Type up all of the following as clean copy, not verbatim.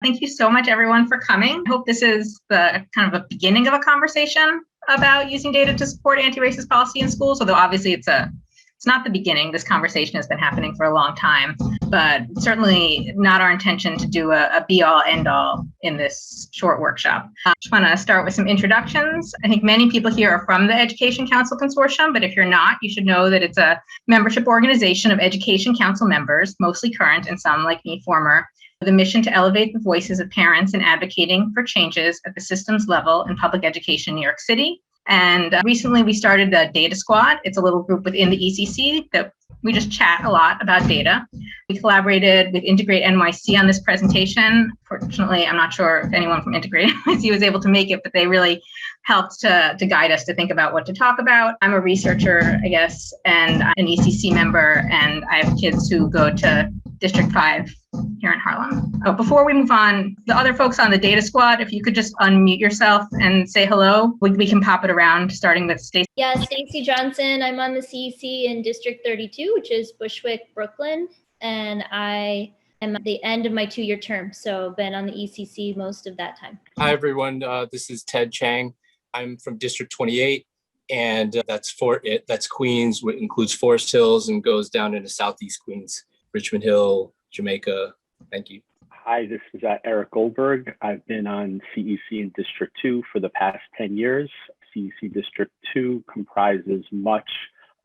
Thank you so much, everyone, for coming. I hope this is the kind of a beginning of a conversation about using data to support anti-racist policy in schools, although obviously it's not the beginning. This conversation has been happening for a long time, but certainly not our intention to do a be-all, end-all in this short workshop. I just want to start with some introductions. I think many people here are from the Education Council Consortium, but if you're not, you should know that it's a membership organization of Education Council members, mostly current and some, like me, former, with a mission to elevate the voices of parents in advocating for changes at the systems level in public education in New York City. And recently we started the Data Squad. It's a little group within the ECC that we just chat a lot about data. We collaborated with Integrate NYC on this presentation. Fortunately, I'm not sure if anyone from Integrate NYC was able to make it, but they really helped to guide us to think about what to talk about. I'm a researcher, I guess, and I'm an ECC member, and I have kids who go to District 5 here in Harlem. Oh, before we move on, the other folks on the Data Squad, if you could just unmute yourself and say hello, we can pop it around, starting with Stacey. Yeah, Stacey Johnson. I'm on the CEC in District 32, which is Bushwick, Brooklyn, and I am at the end of my 2-year term, so been on the ECC most of that time. Hi, everyone. This is Ted Chang. I'm from District 28, and that's Queens, which includes Forest Hills and goes down into Southeast Queens, Richmond Hill, Jamaica. Thank you. Hi, this is Eric Goldberg. I've been on CEC in District 2 for the past 10 years. CEC District 2 comprises much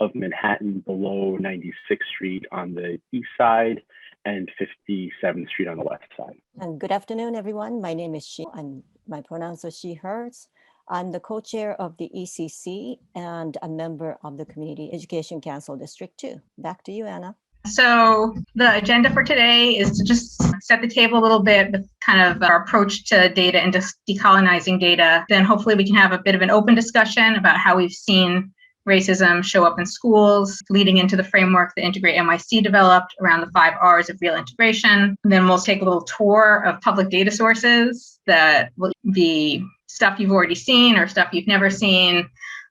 of Manhattan below 96th Street on the east side and 57th Street on the west side. And good afternoon, everyone. My name is she, and my pronouns are she, hers. I'm the co-chair of the ECC and a member of the Community Education Council District 2. Back to you, Anna. So the agenda for today is to just set the table a little bit with kind of our approach to data and just decolonizing data. Then hopefully we can have a bit of an open discussion about how we've seen racism show up in schools, leading into the framework that Integrate NYC developed around the 5 R's of real integration. And then we'll take a little tour of public data sources that will be stuff you've already seen or stuff you've never seen.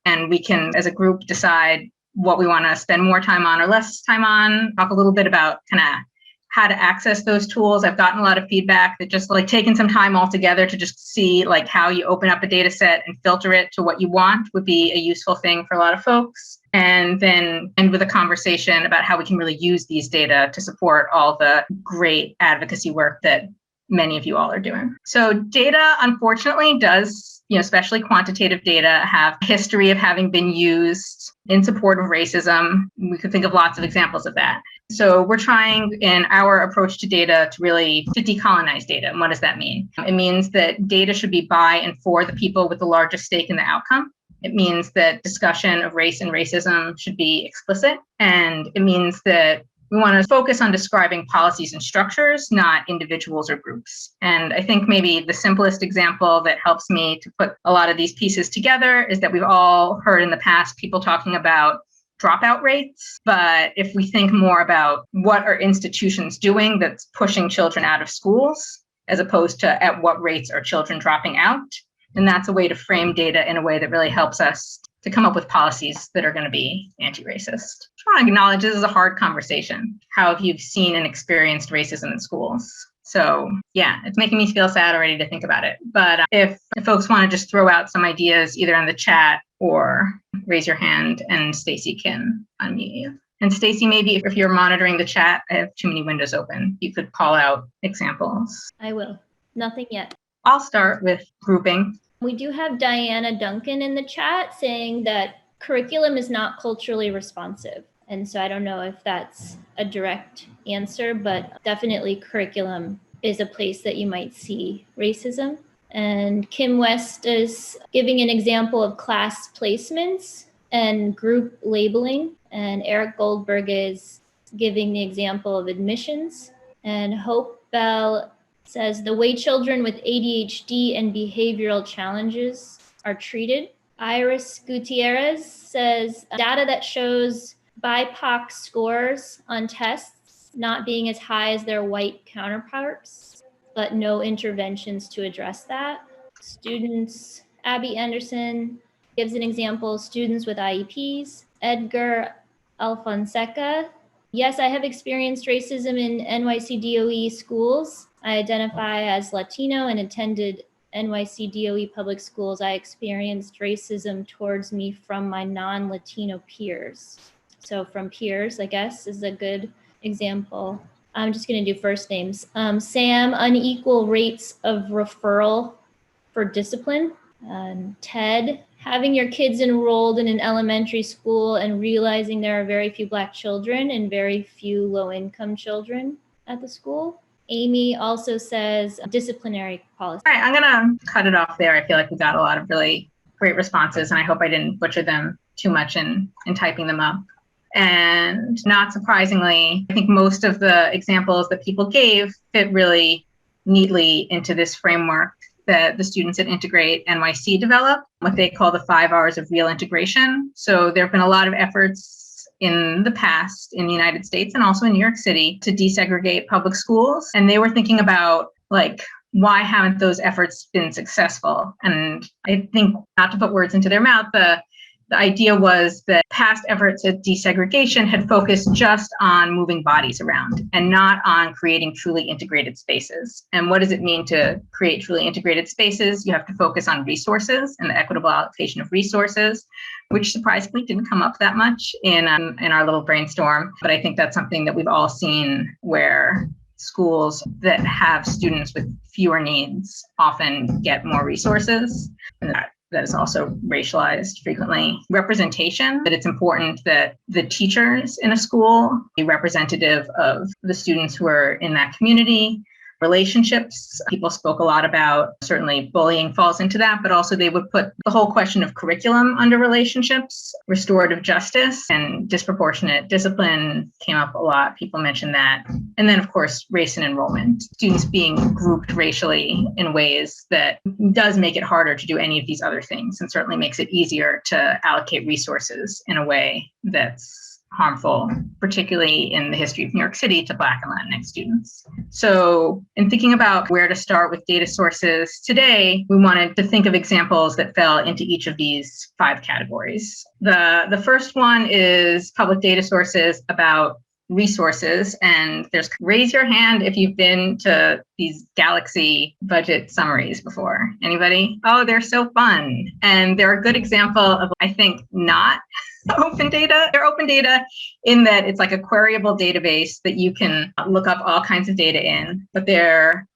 And we can, as a group, decide what we want to spend more time on or less time on, talk a little bit about kind of how to access those tools. I've gotten a lot of feedback that just like taking some time altogether to just see like how you open up a data set and filter it to what you want would be a useful thing for a lot of folks. And then end with a conversation about how we can really use these data to support all the great advocacy work that many of you all are doing. So data, unfortunately, does, especially quantitative data, have a history of having been used in support of racism. We could think of lots of examples of that. So we're trying in our approach to data to really decolonize data. And what does that mean? It means that data should be by and for the people with the largest stake in the outcome. It means that discussion of race and racism should be explicit. And it means that we want to focus on describing policies and structures, not individuals or groups. And I think maybe the simplest example that helps me to put a lot of these pieces together is that we've all heard in the past people talking about dropout rates. But if we think more about what are institutions doing that's pushing children out of schools, as opposed to at what rates are children dropping out, then that's a way to frame data in a way that really helps us to come up with policies that are going to be anti-racist. I want to acknowledge this is a hard conversation. How have you seen and experienced racism in schools? So yeah, it's making me feel sad already to think about it. But if folks want to just throw out some ideas either in the chat or raise your hand and Stacey can unmute you. And Stacey, maybe if you're monitoring the chat, I have too many windows open. You could call out examples. I will. Nothing yet. I'll start with grouping. We do have Diana Duncan in the chat saying that curriculum is not culturally responsive. And so I don't know if that's a direct answer, but definitely curriculum is a place that you might see racism. And Kim West is giving an example of class placements and group labeling. And Eric Goldberg is giving the example of admissions. And Hope Bell says the way children with ADHD and behavioral challenges are treated. Iris Gutierrez says data that shows BIPOC scores on tests not being as high as their white counterparts, but no interventions to address that. Students, Abby Anderson gives an example, students with IEPs. Edgar Alfonseca, yes, I have experienced racism in NYC DOE schools. I identify as Latino and attended NYC DOE public schools. I experienced racism towards me from my non-Latino peers. So from peers, I guess, is a good example. I'm just going to do first names. Sam, unequal rates of referral for discipline. Ted, having your kids enrolled in an elementary school and realizing there are very few Black children and very few low-income children at the school. Amy also says disciplinary policy. All right, I'm going to cut it off there. I feel like we got a lot of really great responses, and I hope I didn't butcher them too much in typing them up. And not surprisingly, I think most of the examples that people gave fit really neatly into this framework that the students at Integrate NYC develop, what they call the 5 hours of real integration. So there have been a lot of efforts in the past in the United States and also in New York City to desegregate public schools. And they were thinking about, like, why haven't those efforts been successful? And I think, not to put words into their mouth, the idea was that past efforts at desegregation had focused just on moving bodies around and not on creating truly integrated spaces. And what does it mean to create truly integrated spaces? You have to focus on resources and the equitable allocation of resources, which surprisingly didn't come up that much in our little brainstorm. But I think that's something that we've all seen, where schools that have students with fewer needs often get more resources. And that is also racialized frequently. Representation, that it's important that the teachers in a school be representative of the students who are in that community. Relationships, people spoke a lot about, certainly bullying falls into that, but also they would put the whole question of curriculum under relationships. Restorative justice and disproportionate discipline came up a lot. People mentioned that. And then, of course, race and enrollment. Students being grouped racially in ways that does make it harder to do any of these other things, and certainly makes it easier to allocate resources in a way that's harmful, particularly in the history of New York City, to Black and Latinx students. So in thinking about where to start with data sources today, we wanted to think of examples that fell into each of these 5 categories. The first one is public data sources about resources. And there's raise your hand if you've been to these Galaxy budget summaries before. Anybody? Oh, they're so fun. And they're a good example of, I think, not open data. They're open data in that it's like a queryable database that you can look up all kinds of data in. But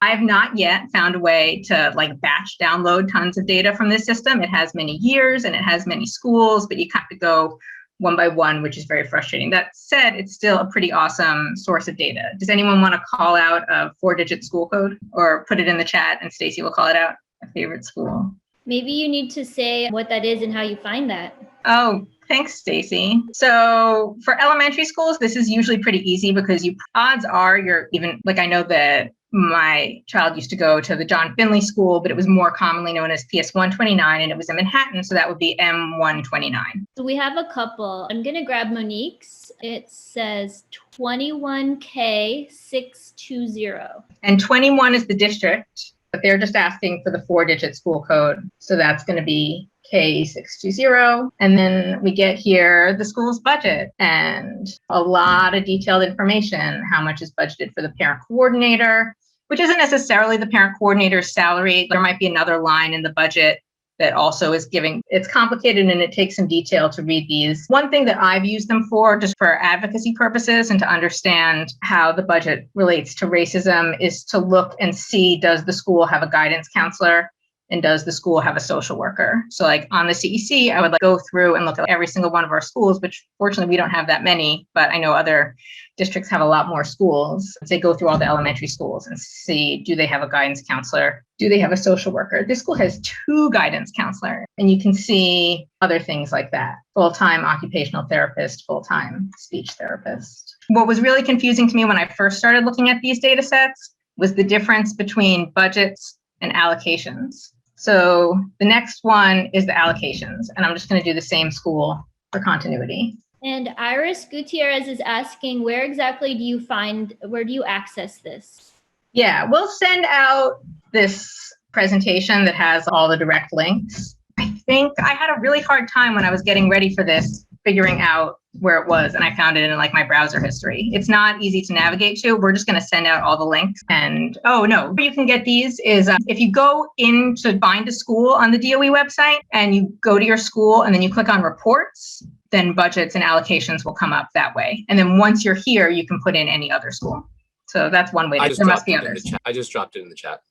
I've not yet found a way to like batch download tons of data from this system. It has many years and it has many schools, but you have to go one by one, which is very frustrating. That said, it's still a pretty awesome source of data. Does anyone want to call out a 4-digit school code, or put it in the chat and Stacy will call it out? A favorite school. Maybe you need to say what that is and how you find that. Oh, thanks, Stacy. So for elementary schools, this is usually pretty easy because odds are you're even, like, I know that my child used to go to the John Finley School, but it was more commonly known as PS 129, and it was in Manhattan, so that would be M129. So we have a couple. I'm going to grab Monique's. It says 21K620. And 21 is the district, but they're just asking for the 4-digit school code. So that's going to be K620. And then we get here the school's budget and a lot of detailed information. How much is budgeted for the parent coordinator, which isn't necessarily the parent coordinator's salary. There might be another line in the budget that also is giving. It's complicated and it takes some detail to read these. One thing that I've used them for, just for advocacy purposes and to understand how the budget relates to racism, is to look and see, does the school have a guidance counselor? And does the school have a social worker? So like on the CEC, I would go through and look at every single one of our schools, which fortunately we don't have that many, but I know other districts have a lot more schools. They go through all the elementary schools and see, do they have a guidance counselor? Do they have a social worker? This school has 2 guidance counselors, and you can see other things like that. Full-time occupational therapist, full-time speech therapist. What was really confusing to me when I first started looking at these data sets was the difference between budgets and allocations. So the next one is the allocations, and I'm just going to do the same school for continuity. And Iris Gutierrez is asking, where exactly do you access this? Yeah, we'll send out this presentation that has all the direct links. I think I had a really hard time when I was getting ready for this figuring out where it was, and I found it in like my browser history. It's not easy to navigate to. We're just going to send out all the links. And oh no, where you can get these is if you go in to find a school on the DOE website and you go to your school and then you click on reports, then budgets and allocations will come up that way. And then once you're here, you can put in any other school. So that's one way. There must be others. I just dropped it in the chat.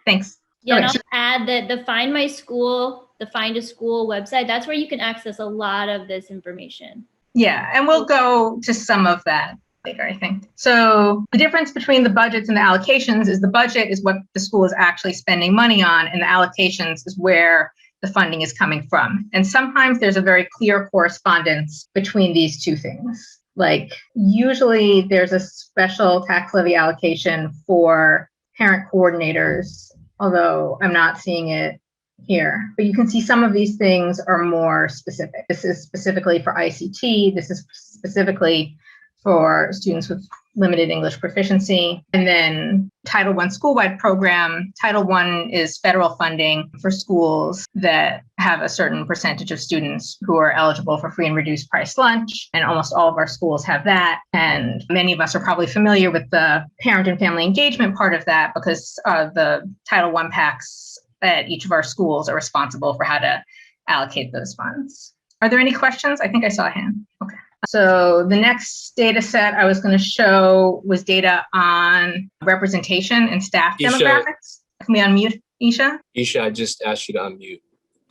Thanks. Yeah, Okay. and I'll add that the Find My School, the Find a School website, that's where you can access a lot of this information. Yeah, and we'll go to some of that later, I think. So the difference between the budgets and the allocations is the budget is what the school is actually spending money on, and the allocations is where the funding is coming from. And sometimes there's a very clear correspondence between these two things. Like usually there's a special tax levy allocation for parent coordinators, although I'm not seeing it here. But you can see some of these things are more specific. This is specifically for ICT. This is specifically for students with limited English proficiency. And then Title I school-wide program. Title I is federal funding for schools that have a certain percentage of students who are eligible for free and reduced price lunch. And almost all of our schools have that. And many of us are probably familiar with the parent and family engagement part of that because the Title I PACs at each of our schools are responsible for how to allocate those funds. Are there any questions? I think I saw a hand. Okay. So the next data set I was going to show was data on representation and staff Isha. demographics. Can we unmute Isha? Isha, I just asked you to unmute.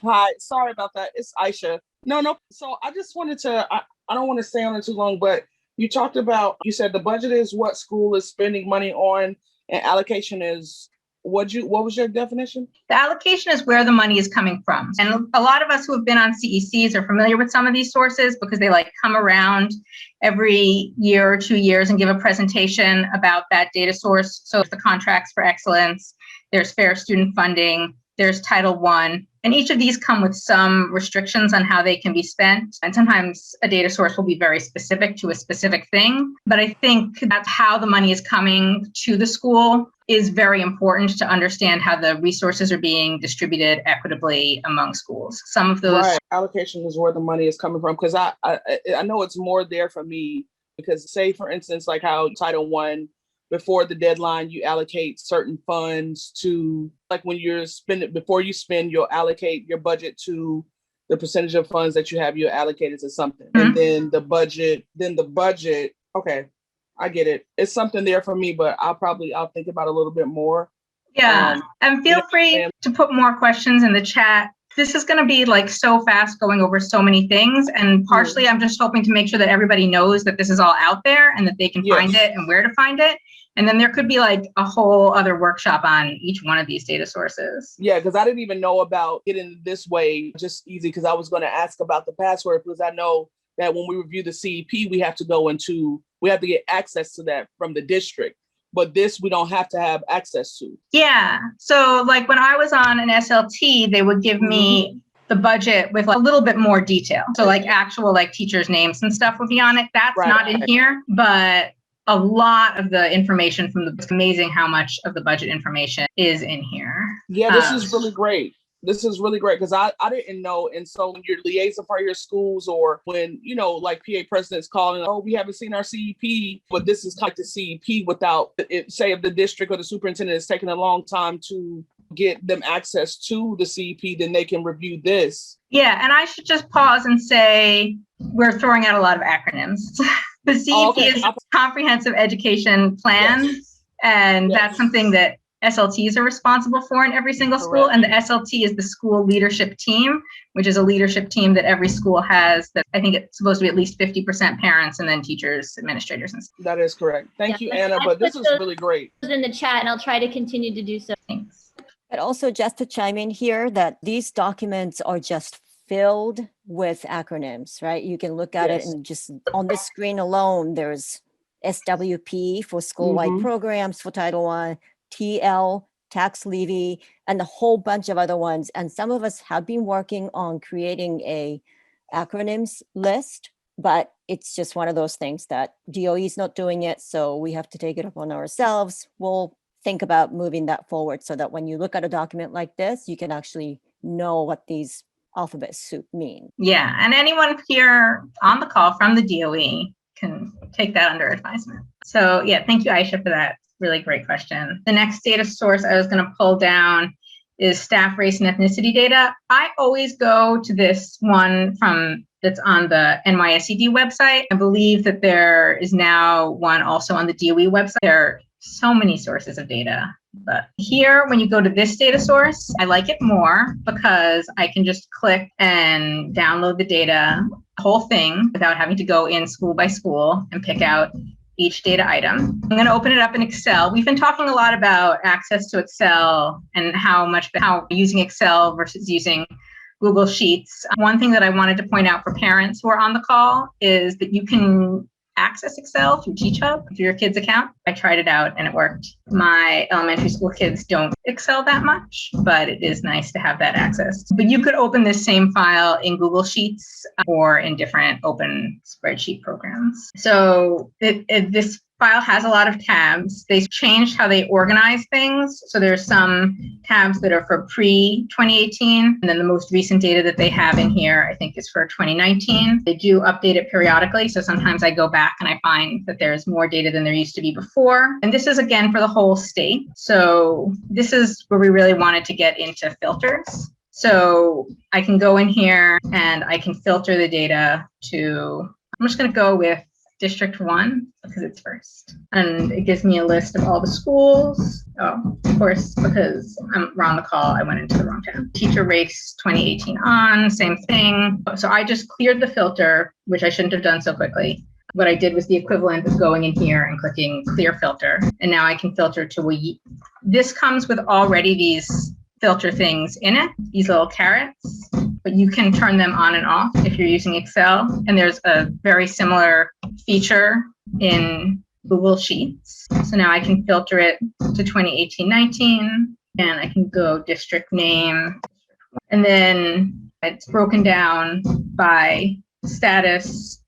Hi, sorry about that. It's Aisha. No. So I just wanted to, I don't want to stay on it too long, but you talked about, you said the budget is what school is spending money on and allocation is what was your definition? The allocation is where the money is coming from. And a lot of us who have been on CECs are familiar with some of these sources because they like come around every year or 2 years and give a presentation about that data source. So the contracts for excellence, there's fair student funding, there's Title I, and each of these come with some restrictions on how they can be spent. And sometimes a data source will be very specific to a specific thing. But I think that's how the money is coming to the school is very important to understand how the resources are being distributed equitably among schools. Some of those Allocation is where the money is coming from, because I know it's more there for me because say, for instance, like how Title I, before the deadline, you allocate certain funds to, like when you're spending, before you spend, you'll allocate your budget to the percentage of funds that you have, you allocate it to something. Mm-hmm. And then the budget, okay, I get it. It's something there for me, but I'll think about it a little bit more. Yeah, and feel free to put more questions in the chat. This is going to be like so fast going over so many things. And partially, I'm just hoping to make sure that everybody knows that this is all out there and that they can find it and where to find it. And then there could be like a whole other workshop on each one of these data sources. Yeah, because I didn't even know about it in this way, just easy, because I was going to ask about the password because I know that when we review the CEP, we have to get access to that from the district. But this, we don't have to have access to. Yeah. So like when I was on an SLT, they would give me the budget with like a little bit more detail. So like actual like teachers' names and stuff would be on it. That's not in here, but a lot of the information it's amazing how much of the budget information is in here. Yeah, this is really great. This is really great because I didn't know. And so when you're liaison for your schools or when, like PA president's calling, oh, we haven't seen our CEP, but this is kind of the CEP without it, say if the district or the superintendent is taking a long time to get them access to the CEP, then they can review this. Yeah, and I should just pause and say we're throwing out a lot of acronyms. The CEP is Comprehensive Education Plan, and that's something that SLTs are responsible for in every single school. And the SLT is the school leadership team, which is a leadership team that every school has that I think it's supposed to be at least 50% parents and then teachers, administrators. And stuff. That is correct. Thank you, Anna, but this is really great. In the chat, and I'll try to continue to do so. Thanks. But also just to chime in here that these documents are just filled with acronyms, right? You can look at it and just on the screen alone, there's SWP for school-wide programs for Title I, TL, tax levy, and a whole bunch of other ones. And some of us have been working on creating a acronyms list, but it's just one of those things that DOE is not doing it. So we have to take it upon ourselves. We'll think about moving that forward so that when you look at a document like this, you can actually know what these alphabet soup mean? Yeah, and anyone here on the call from the DOE can take that under advisement. So yeah, thank you, Aisha, for that really great question. The next data source I was going to pull down is staff race and ethnicity data. I always go to this one that's on the NYSED website. I believe that there is now one also on the DOE website. There are so many sources of data. But here, when you go to this data source, I like it more because I can just click and download the data, the whole thing, without having to go in school by school and pick out each data item. I'm going to open it up in Excel. We've been talking a lot about access to Excel and how using Excel versus using Google Sheets. One thing that I wanted to point out for parents who are on the call is that you can access Excel through TeachHub through your kid's account. I tried it out and it worked. My elementary school kids don't Excel that much, but it is nice to have that access. But you could open this same file in Google Sheets or in different open spreadsheet programs. So this file has a lot of tabs. They changed how they organize things. So there's some tabs that are for pre-2018, and then the most recent data that they have in here, I think, is for 2019. They do update it periodically. So sometimes I go back and I find that there's more data than there used to be before. And this is, again, for the whole state. So this is where we really wanted to get into filters. So I can go in here and I can filter the data to, I'm just going to go with District 1 because it's first. And it gives me a list of all the schools. Oh, of course, because we're on the call, I went into the wrong tab. Teacher race 2018 on, same thing. So I just cleared the filter, which I shouldn't have done so quickly. What I did was the equivalent of going in here and clicking clear filter. And now I can filter to this comes with already these filter things in it, these little carrots, but you can turn them on and off if you're using Excel. And there's a very similar feature in Google Sheets. So now I can filter it to 2018-19, and I can go district name. And then it's broken down by status,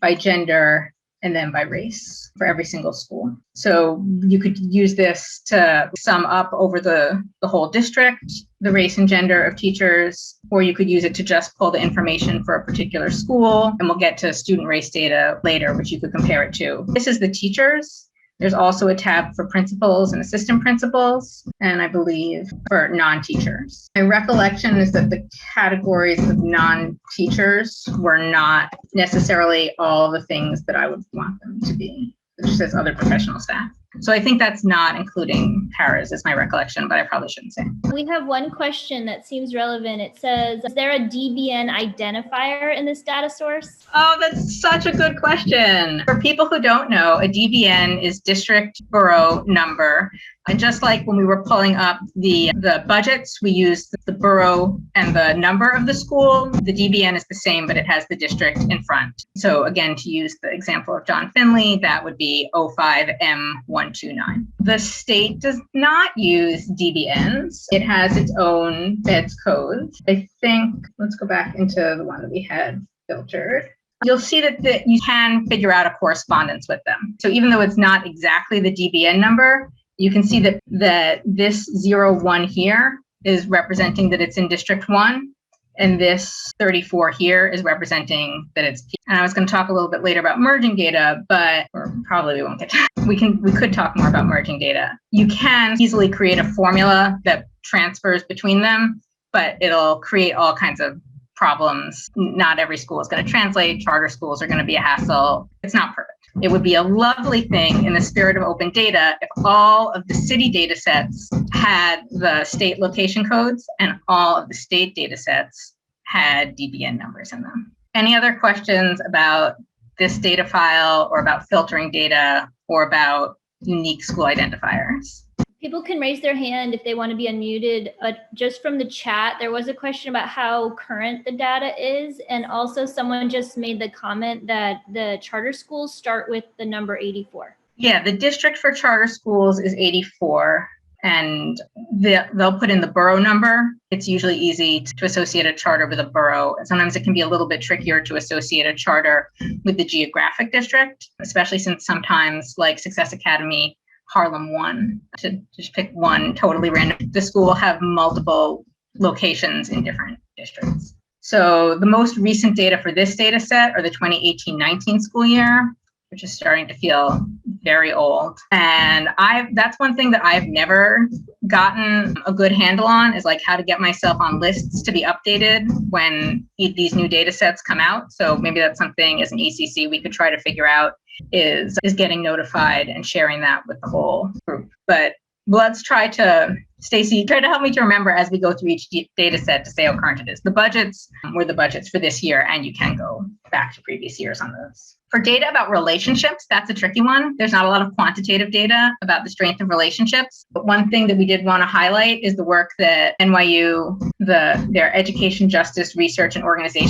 by gender, and then by race for every single school. So you could use this to sum up over the whole district, the race and gender of teachers, or you could use it to just pull the information for a particular school. And we'll get to student race data later, which you could compare it to. This is the teachers. There's also a tab for principals and assistant principals, and I believe for non-teachers. My recollection is that the categories of non-teachers were not necessarily all the things that I would want them to be. It just says other professional staff. So I think that's not including paras, is my recollection, but I probably shouldn't say. We have one question that seems relevant. It says, is there a DBN identifier in this data source? Oh, that's such a good question. For people who don't know, a DBN is district borough number. And just like when we were pulling up the budgets, we used the borough and the number of the school. The DBN is the same, but it has the district in front. So again, to use the example of John Finley, that would be 05M129. The state does not use DBNs. It has its own beds codes. I think, let's go back into the one that we had filtered. You'll see that you can figure out a correspondence with them. So even though it's not exactly the DBN number, you can see that this 01 here is representing that it's in District 1, and this 34 here is representing that it's P. And I was going to talk a little bit later about merging data, or probably we won't get to. We could talk more about merging data. You can easily create a formula that transfers between them, but it'll create all kinds of problems. Not every school is going to translate. Charter schools are going to be a hassle. It's not perfect. It would be a lovely thing in the spirit of open data if all of the city data sets had the state location codes and all of the state data sets had DBN numbers in them. Any other questions about this data file or about filtering data or about unique school identifiers? People can raise their hand if they want to be unmuted. Just from the chat, there was a question about how current the data is. And also someone just made the comment that the charter schools start with the number 84. Yeah, the district for charter schools is 84. And they'll put in the borough number. It's usually easy to associate a charter with a borough. Sometimes it can be a little bit trickier to associate a charter with the geographic district, especially since sometimes, like Success Academy, Harlem 1, to just pick one totally random. The school will have multiple locations in different districts. So the most recent data for this data set are the 2018-19 school year, which is starting to feel very old. And that's one thing that I've never gotten a good handle on, is like how to get myself on lists to be updated when these new data sets come out. So maybe that's something as an ECC we could try to figure out, is getting notified and sharing that with the whole group. But let's try to, Stacy, try to help me to remember as we go through each data set to say how current it is. The budgets were the budgets for this year, and you can go back to previous years on those. For data about relationships, that's a tricky one. There's not a lot of quantitative data about the strength of relationships. But one thing that we did want to highlight is the work that NYU, their Education, Justice, Research, and Organizing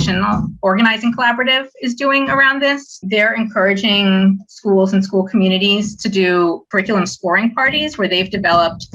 Collaborative is doing around this. They're encouraging schools and school communities to do curriculum scoring parties, where they've developed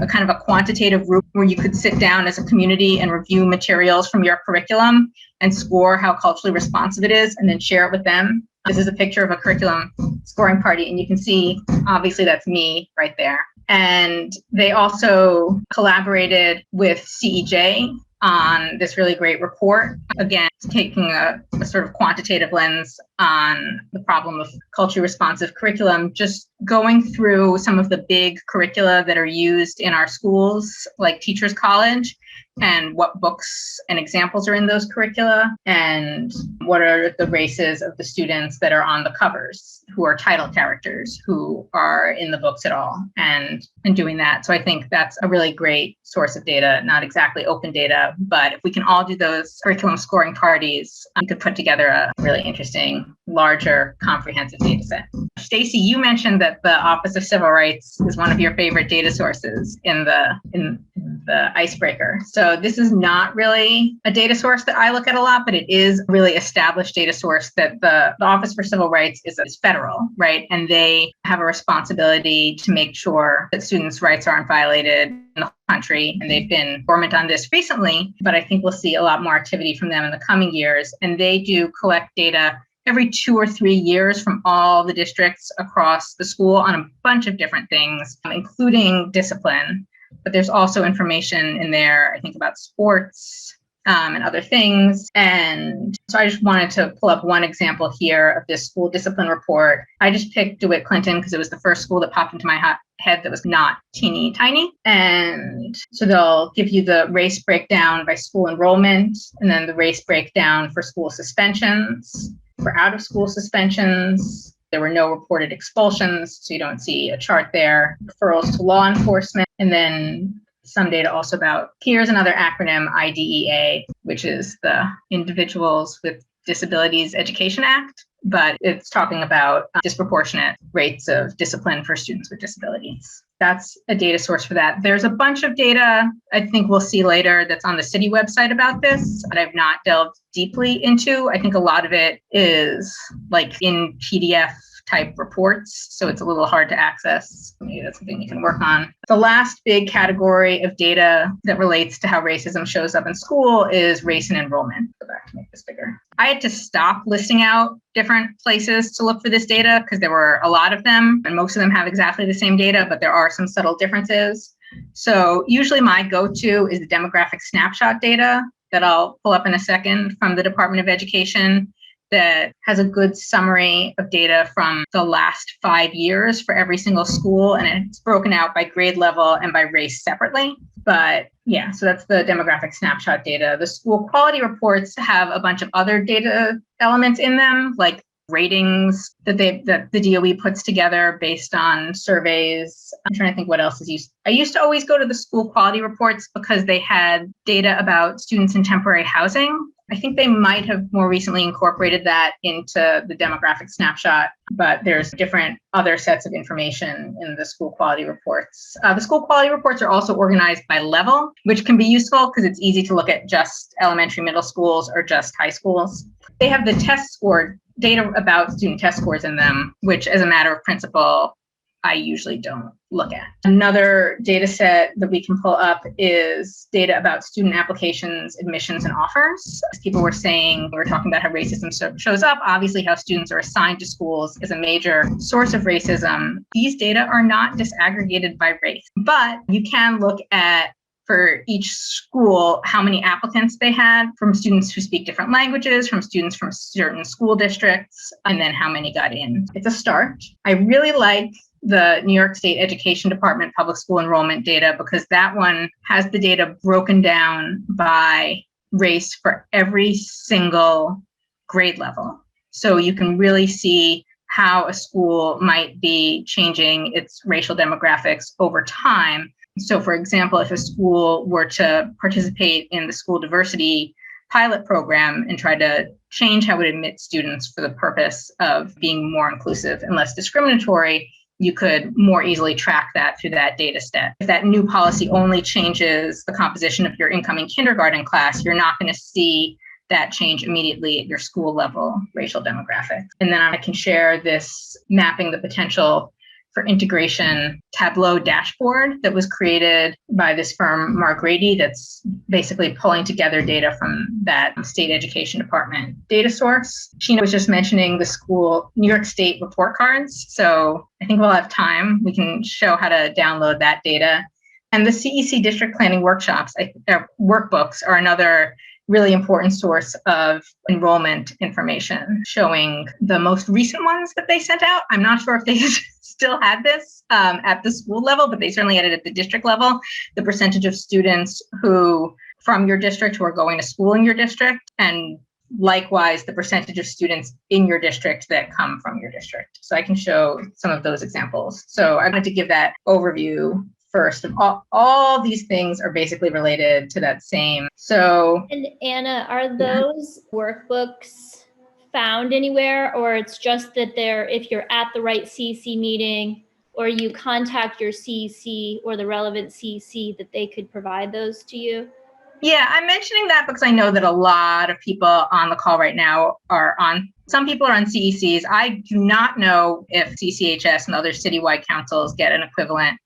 a kind of a quantitative group where you could sit down as a community and review materials from your curriculum and score how culturally responsive it is, and then share it with them. This is a picture of a curriculum scoring party, and you can see, obviously, that's me right there. And they also collaborated with CEJ on this really great report, again, taking a sort of quantitative lens on the problem of culturally responsive curriculum, just going through some of the big curricula that are used in our schools, like Teachers College, and what books and examples are in those curricula, and what are the races of the students that are on the covers, who are title characters, who are in the books at all, and doing that. So I think that's a really great source of data, not exactly open data, but if we can all do those curriculum scoring parties, we could put together a really interesting, larger, comprehensive data set. Stacy, you mentioned that the Office of Civil Rights is one of your favorite data sources in the icebreaker. So this is not really a data source that I look at a lot, but it is a really established data source that the Office for Civil Rights is federal, right? And they have a responsibility to make sure that students' rights aren't violated in the country. And they've been dormant on this recently, but I think we'll see a lot more activity from them in the coming years. And they do collect data every 2 or 3 years from all the districts across the school on a bunch of different things, including discipline. But there's also information in there, I think, about sports and other things. And so I just wanted to pull up one example here of this school discipline report. I just picked DeWitt Clinton because it was the first school that popped into my head that was not teeny tiny. And so they'll give you the race breakdown by school enrollment, and then the race breakdown for school suspensions, for out of school suspensions. There were no reported expulsions, so you don't see a chart there. Referrals to law enforcement, and then some data also about, here's another acronym, IDEA, which is the Individuals with Disabilities Education Act, but it's talking about disproportionate rates of discipline for students with disabilities. That's a data source for that. There's a bunch of data I think we'll see later that's on the city website about this that I've not delved deeply into. I think a lot of it is like in PDF type reports, so it's a little hard to access. Maybe that's something you can work on. The last big category of data that relates to how racism shows up in school is race and enrollment. Go back to make this bigger. I had to stop listing out different places to look for this data because there were a lot of them, and most of them have exactly the same data, but there are some subtle differences. So usually my go-to is the demographic snapshot data that I'll pull up in a second from the Department of Education, that has a good summary of data from the last 5 years for every single school, and it's broken out by grade level and by race separately. But yeah, so that's the demographic snapshot data. The school quality reports have a bunch of other data elements in them, like ratings that the DOE puts together based on surveys. I'm trying to think what else is used. I used to always go to the school quality reports because they had data about students in temporary housing. I think they might have more recently incorporated that into the demographic snapshot, but there's different other sets of information in the school quality reports. The school quality reports are also organized by level, which can be useful because it's easy to look at just elementary, middle schools or just high schools. They have the test score data about student test scores in them, which as a matter of principle, I usually don't look at. Another data set that we can pull up is data about student applications, admissions, and offers. As people were saying, we were talking about how racism shows up. Obviously, how students are assigned to schools is a major source of racism. These data are not disaggregated by race, but you can look at for each school how many applicants they had from students who speak different languages, from students from certain school districts, and then how many got in. It's a start. I really like the New York State Education Department public school enrollment data because that one has the data broken down by race for every single grade level. So you can really see how a school might be changing its racial demographics over time. So for example, if a school were to participate in the school diversity pilot program and try to change how it admits students for the purpose of being more inclusive and less discriminatory, you could more easily track that through that data set. If that new policy only changes the composition of your incoming kindergarten class, you're not going to see that change immediately at your school level racial demographics. And then I can share this mapping the potential for integration Tableau dashboard that was created by this firm, Mark Grady, that's basically pulling together data from that state education department data source. Sheena was just mentioning the school New York State report cards. So I think we'll have time. We can show how to download that data. And the CEC district planning workshops, workbooks are another really important source of enrollment information, showing the most recent ones that they sent out. I'm not sure if they still had this at the school level, but they certainly had it at the district level, the percentage of students who from your district who are going to school in your district, and likewise, the percentage of students in your district that come from your district. So I can show some of those examples. So I wanted to give that overview first. All these things are basically related to that same. So, and Anna, are those workbooks found anywhere, or it's just that they're, if you're at the right CEC meeting or you contact your CEC or the relevant CEC, that they could provide those to you? Yeah, I'm mentioning that because I know that a lot of people on the call right now are on, some people are on CECs. I do not know if CCHS and other citywide councils get an equivalent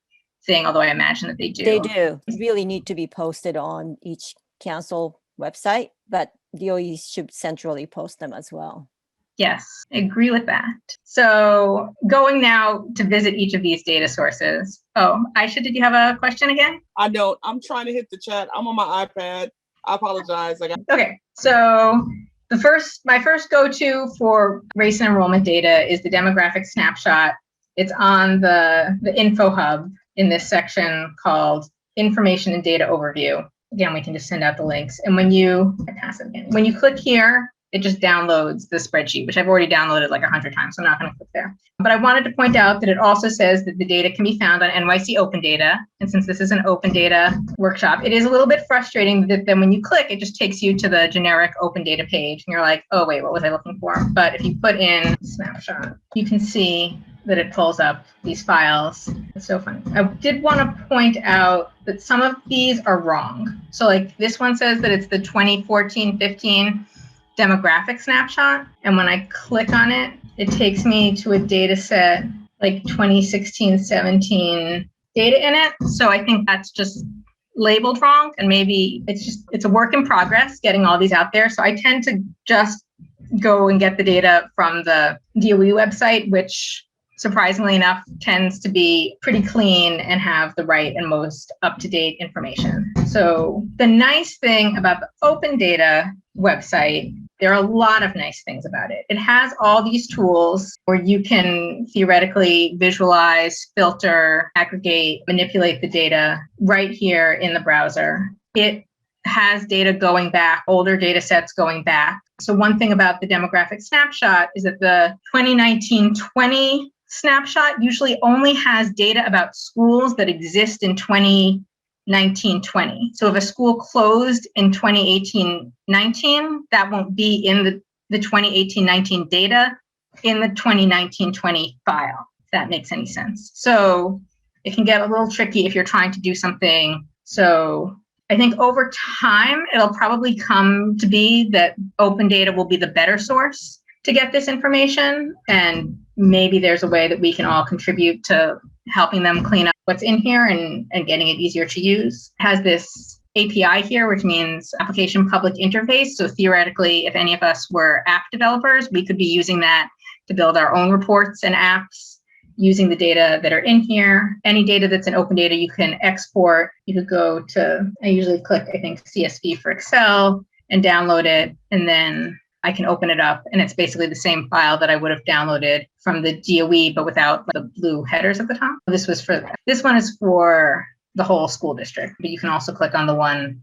thing, although I imagine that they do. They do. Really need to be posted on each council website, but DOE should centrally post them as well. Yes, I agree with that. So going now to visit each of these data sources. Oh, Aisha, did you have a question again? I don't. I'm trying to hit the chat. I'm on my iPad. I apologize. Okay, so my first go-to for race and enrollment data is the demographic snapshot. It's on the info hub in this section called Information and Data Overview. Again, we can just send out the links. And when you click here, it just downloads the spreadsheet, which I've already downloaded like 100 times, so I'm not going to click there. But I wanted to point out that it also says that the data can be found on NYC Open Data. And since this is an open data workshop, it is a little bit frustrating that then when you click, it just takes you to the generic open data page. And you're like, oh, wait, what was I looking for? But if you put in Snapshot, you can see that it pulls up these files. It's so funny. I did want to point out that some of these are wrong. So like this one says that it's the 2014-15 demographic snapshot. And when I click on it, it takes me to a data set like 2016-17 data in it. So I think that's just labeled wrong. And maybe it's a work in progress getting all these out there. So I tend to just go and get the data from the DOE website, which surprisingly enough tends to be pretty clean and have the right and most up-to-date information. So the nice thing about the open data website, there are a lot of nice things about it. It has all these tools where you can theoretically visualize, filter, aggregate, manipulate the data right here in the browser. It has data going back, older data sets going back. So one thing about the demographic snapshot is that the 2019-20 snapshot usually only has data about schools that exist in 2019-20. So if a school closed in 2018-19, that won't be in the 2018-19 data in the 2019-20 file, if that makes any sense. So it can get a little tricky if you're trying to do something. So I think over time, it'll probably come to be that open data will be the better source to get this information. And maybe there's a way that we can all contribute to helping them clean up what's in here and getting it easier to use. It has this API here, which means application public interface. So theoretically, if any of us were app developers, we could be using that to build our own reports and apps using the data that are in here. Any data that's in open data, you can export. You could go to, I usually click, I think, CSV for Excel and download it. And then I can open it up. And it's basically the same file that I would have downloaded from the DOE, but without the blue headers at the top. This one is for the whole school district, but you can also click on the one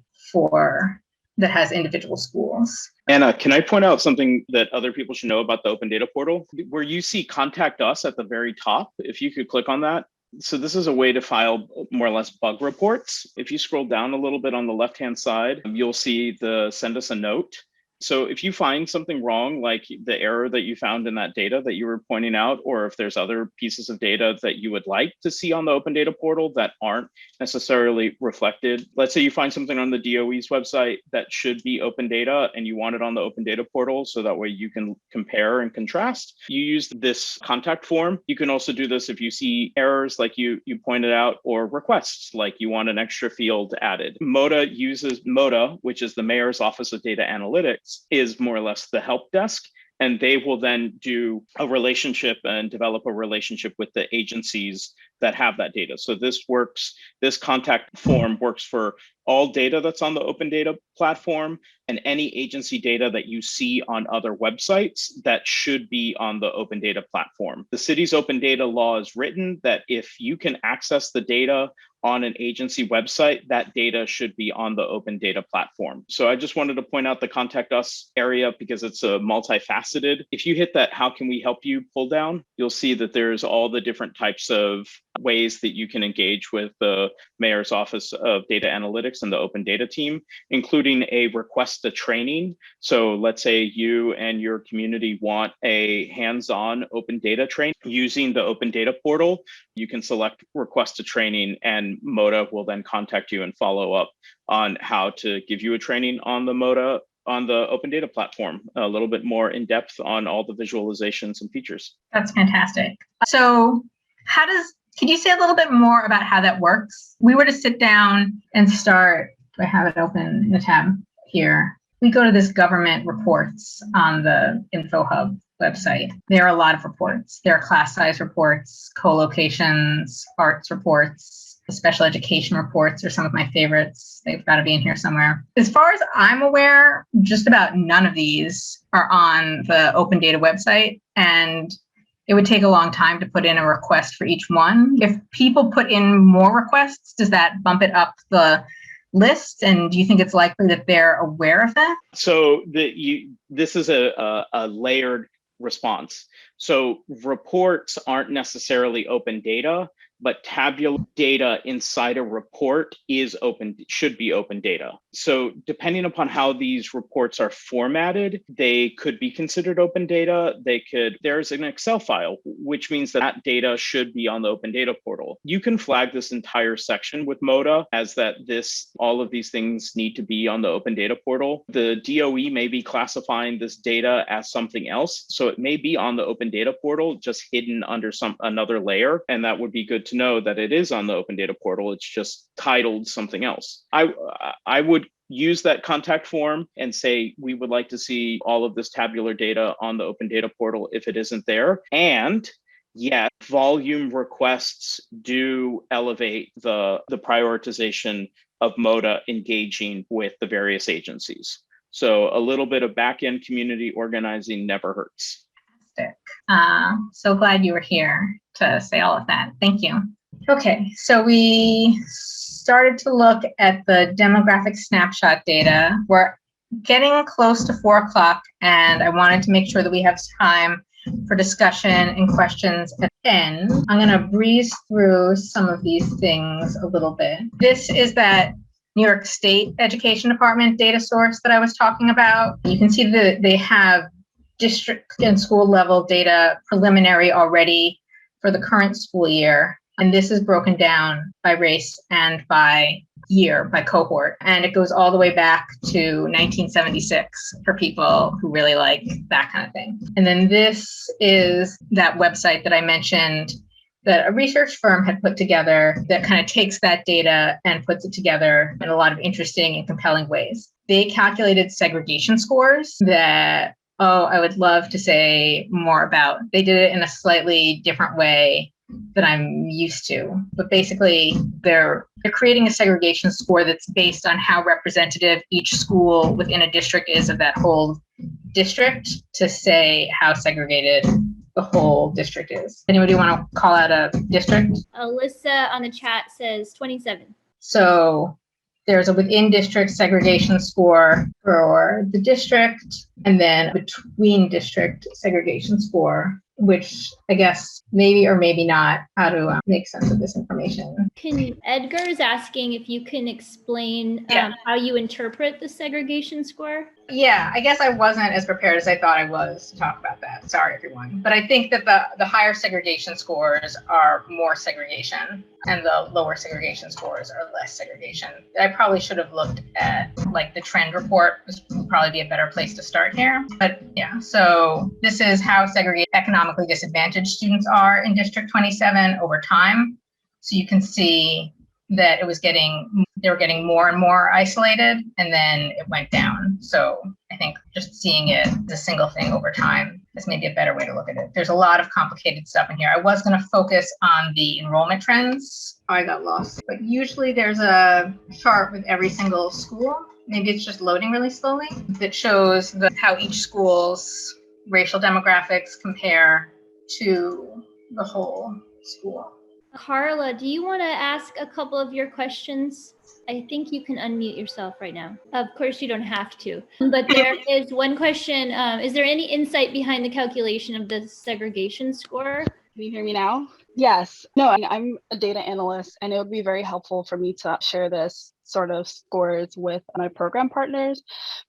that has individual schools. Anna, can I point out something that other people should know about the Open Data Portal? Where you see Contact Us at the very top, if you could click on that. So this is a way to file more or less bug reports. If you scroll down a little bit on the left-hand side, you'll see the send us a note. So if you find something wrong, like the error that you found in that data that you were pointing out, or if there's other pieces of data that you would like to see on the Open Data Portal that aren't necessarily reflected, let's say you find something on the DOE's website that should be open data and you want it on the Open Data Portal so that way you can compare and contrast, you use this contact form. You can also do this if you see errors like you pointed out, or requests like you want an extra field added. MODA, which is the Mayor's Office of Data Analytics, is more or less the help desk, and they will then do a relationship and develop a relationship with the agencies that have that data. So this contact form works for all data that's on the open data platform and any agency data that you see on other websites that should be on the open data platform. The city's open data law is written that if you can access the data on an agency website, that data should be on the open data platform. So I just wanted to point out the Contact Us area because it's a multifaceted. If you hit that how can we help you pull down, you'll see that there's all the different types of ways that you can engage with the Mayor's Office of Data Analytics and the Open Data team, including a request to training. So let's say you and your community want a hands-on open data training using the Open Data Portal. You can select request to training, and MODA will then contact you and follow up on how to give you a training on the open data platform, a little bit more in depth on all the visualizations and features. That's fantastic. So can you say a little bit more about how that works? We were to sit down and start, I have it open in the tab here. We go to this government reports on the InfoHub website. There are a lot of reports. There are class size reports, co-locations, arts reports, special education reports are some of my favorites. They've got to be in here somewhere. As far as I'm aware, just about none of these are on the open data website, and it would take a long time to put in a request for each one. If people put in more requests, does that bump it up the list? And do you think it's likely that they're aware of that? So this is a layered response. So reports aren't necessarily open data, but tabular data inside a report should be open data. So depending upon how these reports are formatted, they could be considered open data. There's an Excel file, which means that data should be on the open data portal. You can flag this entire section with MODA as that all of these things need to be on the open data portal. The DOE may be classifying this data as something else. So it may be on the open data portal, just hidden under another layer. And that would be good to know that it is on the open data portal. It's just titled something else. I would use that contact form and say, we would like to see all of this tabular data on the open data portal if it isn't there. And yet volume requests do elevate the prioritization of MODA engaging with the various agencies. So a little bit of back-end community organizing never hurts. So glad you were here to say all of that. Thank you. Okay, so we started to look at the demographic snapshot data. We're getting close to 4 o'clock, and I wanted to make sure that we have time for discussion and questions at the end. I'm going to breeze through some of these things a little bit. This is that New York State Education Department data source that I was talking about. You can see that they have district and school level data preliminary already for the current school year. And this is broken down by race and by year, by cohort. And it goes all the way back to 1976 for people who really like that kind of thing. And then this is that website that I mentioned that a research firm had put together that kind of takes that data and puts it together in a lot of interesting and compelling ways. They calculated segregation scores that I would love to say more about. They did it in a slightly different way that I'm used to. But basically, they're creating a segregation score that's based on how representative each school within a district is of that whole district to say how segregated the whole district is. Anybody want to call out a district? Alyssa on the chat says 27. So there's a within district segregation score for the district, and then between district segregation score, which I guess maybe or maybe not how to make sense of this information. Edgar is asking if you can explain how you interpret the segregation score. Yeah, I guess I wasn't as prepared as I thought I was to talk about that. Sorry, everyone. But I think that the higher segregation scores are more segregation and the lower segregation scores are less segregation. I probably should have looked at like the trend report. This would probably be a better place to start here. But yeah, so this is how segregated economically disadvantaged students are in District 27 over time. So you can see that they were getting more and more isolated, and then it went down. So I think just seeing it as a single thing over time is maybe a better way to look at it. There's a lot of complicated stuff in here. I was going to focus on the enrollment trends. I got lost. But usually there's a chart with every single school. Maybe it's just loading really slowly. That shows how each school's racial demographics compare to the whole school. Carla, do you want to ask a couple of your questions? I think you can unmute yourself right now. Of course, you don't have to. But there is one question. Is there any insight behind the calculation of the segregation score? Can you hear me now? Yes. No, I'm a data analyst, and it would be very helpful for me to share this sort of scores with my program partners.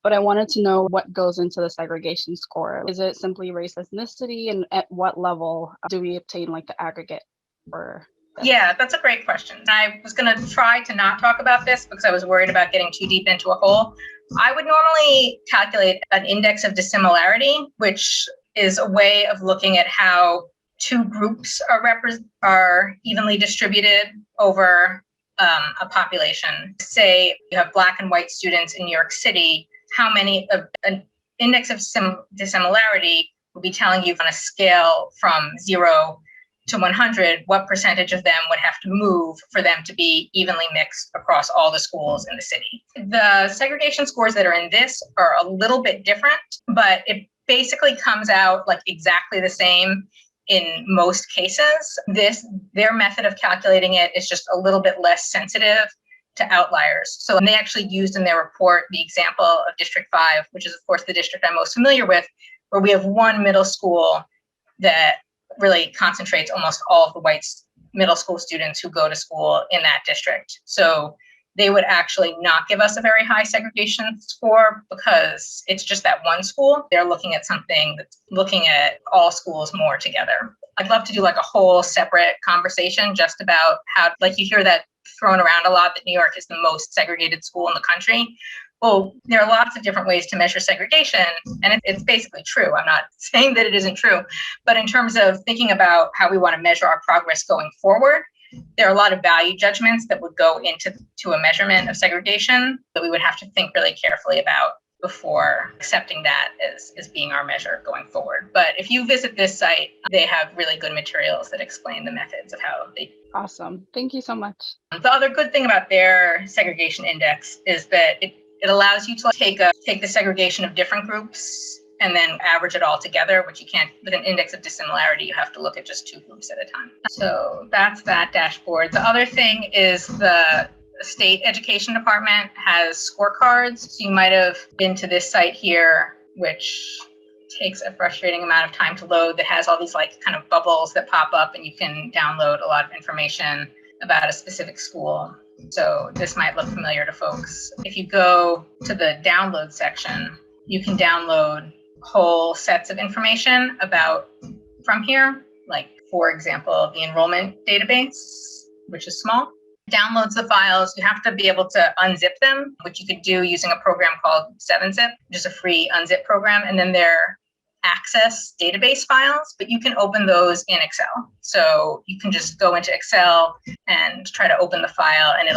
But I wanted to know what goes into the segregation score. Is it simply race, ethnicity, and at what level do we obtain like the aggregate for? Yeah, that's a great question. I was going to try to not talk about this because I was worried about getting too deep into a hole. I would normally calculate an index of dissimilarity, which is a way of looking at how two groups are evenly distributed over a population. Say you have Black and white students in New York City, how many of an index of dissimilarity will be telling you on a scale from 0 to 100, what percentage of them would have to move for them to be evenly mixed across all the schools in the city. The segregation scores that are in this are a little bit different, but it basically comes out like exactly the same in most cases. Their method of calculating it is just a little bit less sensitive to outliers. So they actually used in their report the example of District 5, which is of course the district I'm most familiar with, where we have one middle school that really concentrates almost all of the white middle school students who go to school in that district. So they would actually not give us a very high segregation score because it's just that one school. They're looking at something that's looking at all schools more together. I'd love to do like a whole separate conversation just about how, like you hear that thrown around a lot, that New York is the most segregated school in the country. Well, there are lots of different ways to measure segregation, and it's basically true. I'm not saying that it isn't true, but in terms of thinking about how we want to measure our progress going forward, there are a lot of value judgments that would go into a measurement of segregation that we would have to think really carefully about before accepting that as being our measure going forward. But if you visit this site, they have really good materials that explain the methods of how they. Awesome. Thank you so much. The other good thing about their segregation index is that it allows you to take the segregation of different groups and then average it all together, which you can't with an index of dissimilarity. You have to look at just two groups at a time. So that's that dashboard. The other thing is the state education department has scorecards. So you might have been to this site here, which takes a frustrating amount of time to load, that has all these like kind of bubbles that pop up, and you can download a lot of information about a specific school. So this might look familiar to folks. If you go to the download section, you can download whole sets of information from here, like for example, the enrollment database, which is small. Downloads the files. You have to be able to unzip them, which you could do using a program called 7-Zip, which is a free unzip program. And then they're access database files, but you can open those in Excel. So you can just go into Excel and try to open the file, and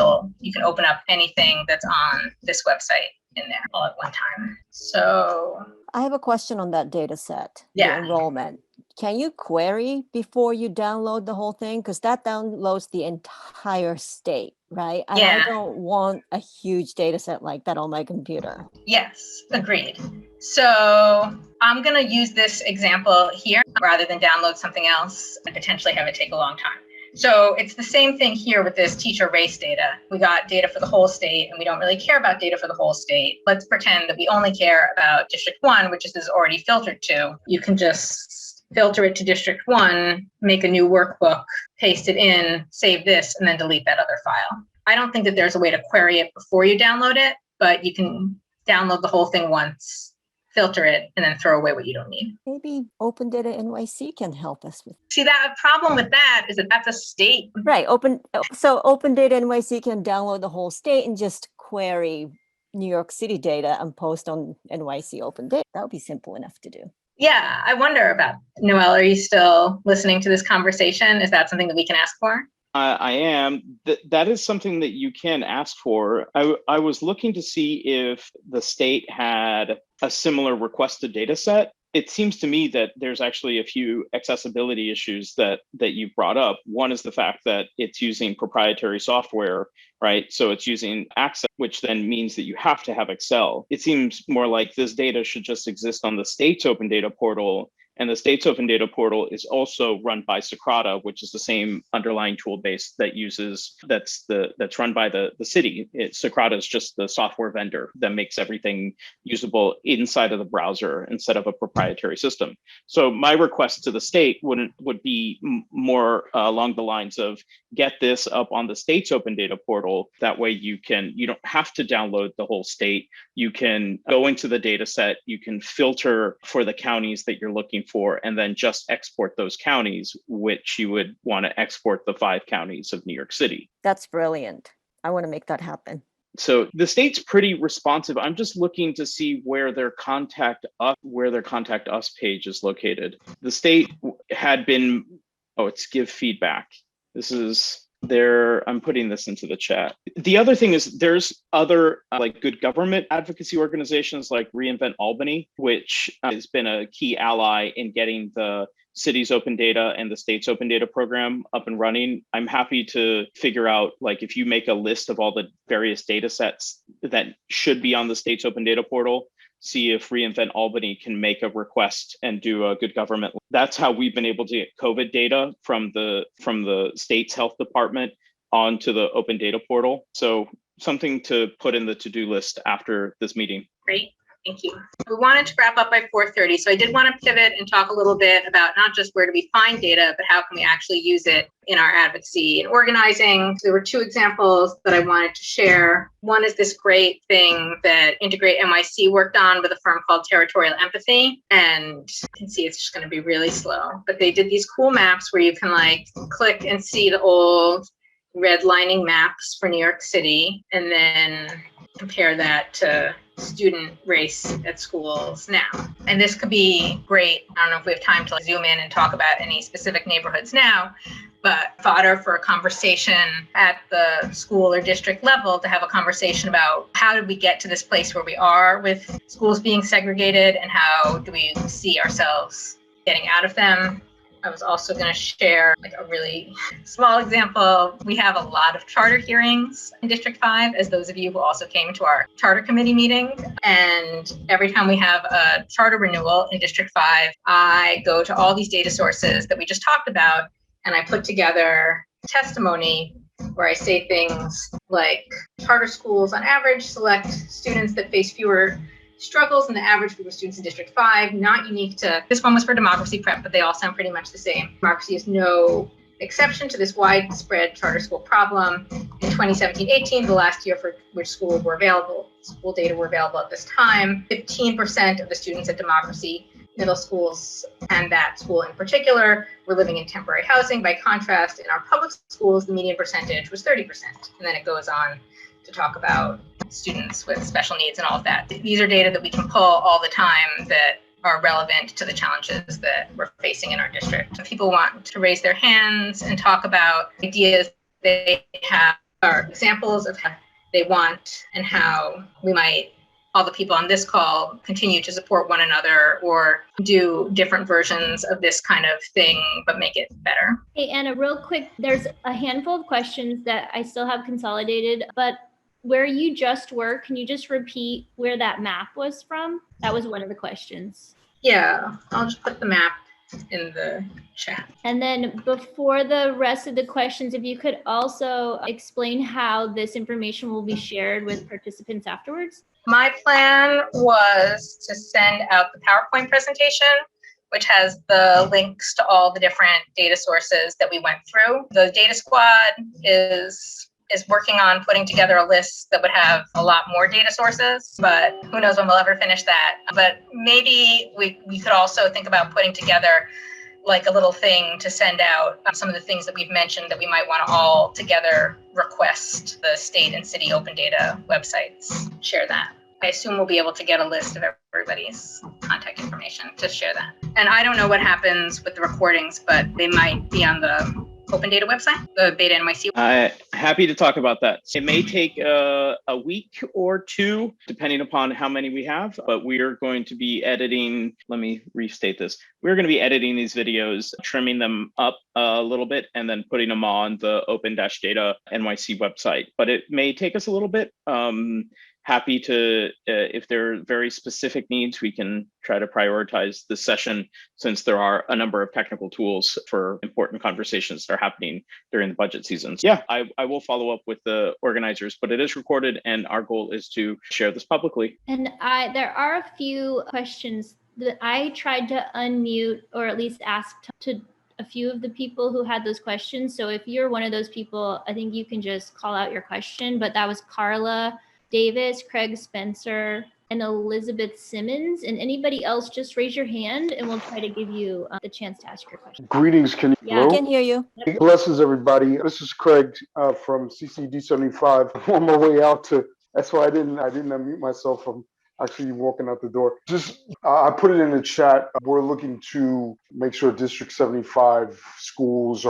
you can open up anything that's on this website in there all at one time. So I have a question on that data set, Yeah. the enrollment. can you query before you download the whole thing? Because that downloads the entire state, right? And I Yeah. don't want a huge data set like that on my computer. Yes, agreed. So I'm going to use this example here rather than download something else and potentially have it take a long time. So it's the same thing here with this teacher race data. We got data for the whole state and we don't really care about data for the whole state. Let's pretend that we only care about District 1, which is already filtered to. You can just filter it to District 1, make a new workbook, paste it in, save this, and then delete that other file. I don't think that there's a way to query it before you download it, but you can download the whole thing once, filter it, and then throw away what you don't need. Maybe Open Data NYC can help us with. See, that problem with that is that that's a state. Right. So Open Data NYC can download the whole state and just query New York City data and post on NYC Open Data. That would be simple enough to do. Yeah, I wonder about Noelle. Are you still listening to this conversation? Is that something that we can ask for? I am. That is something that you can ask for. I was looking to see if the state had a similar requested data set. It seems to me that there's actually a few accessibility issues that you've brought up. One is the fact that it's using proprietary software, right? So it's using Access, which then means that you have to have Excel. It seems more like this data should just exist on the state's open data portal. And the state's open data portal is also run by Socrata, which is the same underlying tool base that's run by the city. Socrata is just the software vendor that makes everything usable inside of the browser instead of a proprietary system. So my request to the state would be more along the lines of get this up on the state's open data portal. That way you don't have to download the whole state. You can go into the data set, you can filter for the counties that you're looking for, and then just export those counties, which you would want to export the 5 counties of New York City. That's brilliant. I want to make that happen. So the state's pretty responsive. I'm just looking to see where their contact us page is located. The state had been, it's give feedback. This is there. I'm putting this into the chat. The other thing is there's other like good government advocacy organizations like Reinvent Albany, which has been a key ally in getting the city's open data and the state's open data program up and running. I'm happy to figure out, like, if you make a list of all the various data sets that should be on the state's open data portal, see if Reinvent Albany can make a request and do a good government. That's how we've been able to get COVID data from the state's health department onto the open data portal. So something to put in the to-do list after this meeting. Great. Thank you. We wanted to wrap up by 4:30, so I did want to pivot and talk a little bit about not just where do we find data, but how can we actually use it in our advocacy and organizing. So there were 2 examples that I wanted to share. One is this great thing that Integrate NYC worked on with a firm called Territorial Empathy, and you can see it's just going to be really slow. But they did these cool maps where you can like click and see the old redlining maps for New York City, and then compare that to student race at schools now. And this could be great. I don't know if we have time to zoom in and talk about any specific neighborhoods now, but fodder for a conversation at the school or district level to have a conversation about how did we get to this place where we are with schools being segregated, and how do we see ourselves getting out of them. I was also going to share like a really small example. We have a lot of charter hearings in District 5, as those of you who also came to our charter committee meeting. And every time we have a charter renewal in District 5, I go to all these data sources that we just talked about, and I put together testimony where I say things like charter schools on average select students that face fewer struggles than the average group of students in District 5, not unique to, this one was for democracy prep, but they all sound pretty much the same. Democracy is no exception to this widespread charter school problem. In 2017-18, the last year for which school data were available at this time, 15% of the students at democracy middle schools, and that school in particular, were living in temporary housing. By contrast, in our public schools, the median percentage was 30%. And then it goes on to talk about students with special needs and all of that. These are data that we can pull all the time that are relevant to the challenges that we're facing in our district. If people want to raise their hands and talk about ideas they have, or examples of how they want and how we might all the people on this call continue to support one another or do different versions of this kind of thing, but make it better. Hey, Anna, real quick, there's a handful of questions that I still have consolidated, but where you just were, can you just repeat where that map was from? That was one of the questions. Yeah, I'll just put the map in the chat. And then before the rest of the questions, if you could also explain how this information will be shared with participants afterwards. My plan was to send out the PowerPoint presentation, which has the links to all the different data sources that we went through. The data squad is working on putting together a list that would have a lot more data sources, but who knows when we'll ever finish that. But maybe we could also think about putting together like a little thing to send out some of the things that we've mentioned that we might want to all together request the state and city open data websites. Share that. I assume we'll be able to get a list of everybody's contact information to share that. And I don't know what happens with the recordings, but they might be on the open data website, the BetaNYC. Happy to talk about that. It may take a week or two, depending upon how many we have, but we are going to be editing. Let me restate this. We're going to be editing these videos, trimming them up a little bit, and then putting them on the open-data NYC website. But it may take us a little bit. Happy to, if there are very specific needs, we can try to prioritize this session since there are a number of technical tools for important conversations that are happening during the budget seasons. Yeah, I will follow up with the organizers, but it is recorded and our goal is to share this publicly. And there are a few questions that I tried to unmute or at least ask to a few of the people who had those questions. So if you're one of those people, I think you can just call out your question, but that was Carla Davis, Craig Spencer, and Elizabeth Simmons. And anybody else, just raise your hand and we'll try to give you the chance to ask your question. Greetings, can you Yeah. I can hear you. Blessings, everybody. This is Craig from CCD 75. I'm on my way out to, that's why I didn't unmute myself from actually walking out the door. I put it in the chat. We're looking to make sure District 75 schools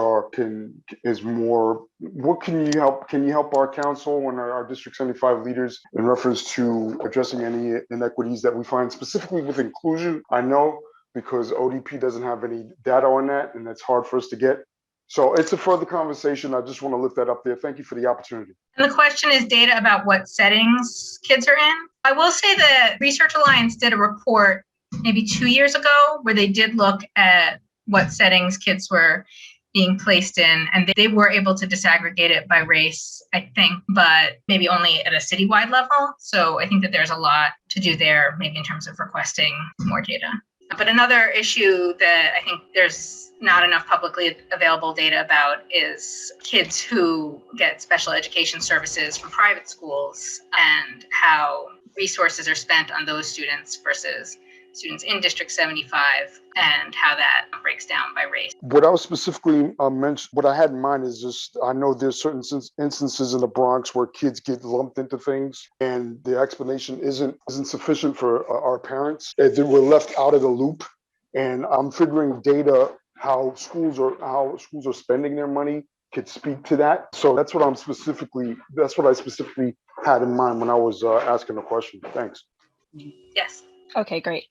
is more. What can you help? Can you help our council and our District 75 leaders in reference to addressing any inequities that we find specifically with inclusion? I know because ODP doesn't have any data on that, and that's hard for us to get. So it's a further conversation. I just want to lift that up there. Thank you for the opportunity. And the question is data about what settings kids are in. I will say that Research Alliance did a report maybe 2 years ago where they did look at what settings kids were being placed in, and they were able to disaggregate it by race, I think, but maybe only at a citywide level. So I think that there's a lot to do there, maybe in terms of requesting more data. But another issue that I think there's not enough publicly available data about is kids who get special education services from private schools and how resources are spent on those students versus students in District 75 and how that breaks down by race. What I was specifically what I had in mind is just, I know there's certain instances in the Bronx where kids get lumped into things and the explanation isn't sufficient for our parents. They were left out of the loop. And I'm figuring data, how schools are spending their money could speak to that. So that's what I specifically had in mind when I was asking the question. Thanks. Yes. Okay, great.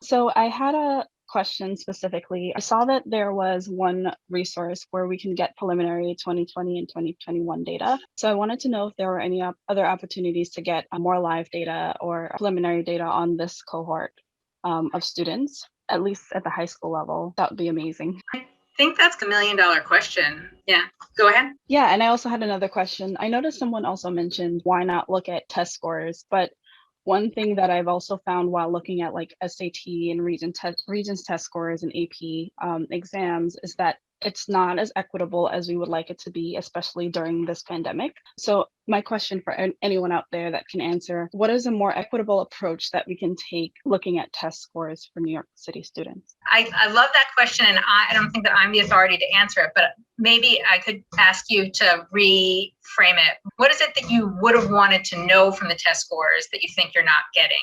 So I had a question specifically. I saw that there was one resource where we can get preliminary 2020 and 2021 data. So I wanted to know if there were any other opportunities to get more live data or preliminary data on this cohort of students, at least at the high school level. That would be amazing. I think that's the $1 million question. Yeah, go ahead. Yeah, and I also had another question. I noticed someone also mentioned why not look at test scores, but one thing that I've also found while looking at like SAT and Regents test scores and AP exams is that it's not as equitable as we would like it to be, especially during this pandemic. So my question for anyone out there that can answer, what is a more equitable approach that we can take looking at test scores for New York City students? I love that question, and I don't think that I'm the authority to answer it, but maybe I could ask you to reframe it. What is it that you would have wanted to know from the test scores that you think you're not getting?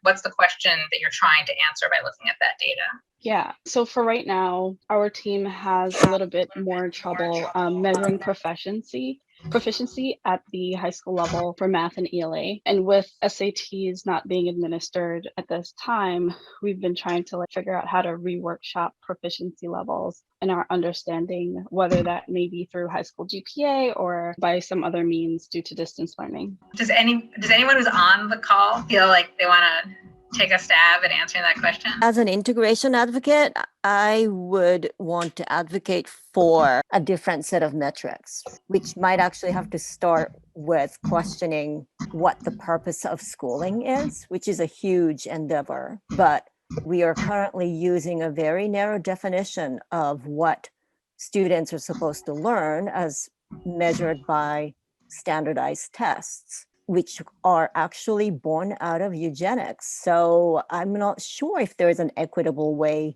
What's the question that you're trying to answer by looking at that data? Yeah, so for right now, our team has a little bit more trouble measuring proficiency proficiency at the high school level for math and ELA. And with SATs not being administered at this time, we've been trying to figure out how to reworkshop proficiency levels and our understanding, whether that may be through high school GPA or by some other means due to distance learning. Does anyone who's on the call feel like they want to take a stab at answering that question? As an integration advocate, I would want to advocate for a different set of metrics, which might actually have to start with questioning what the purpose of schooling is, which is a huge endeavor. But we are currently using a very narrow definition of what students are supposed to learn as measured by standardized tests, which are actually born out of eugenics. So I'm not sure if there's an equitable way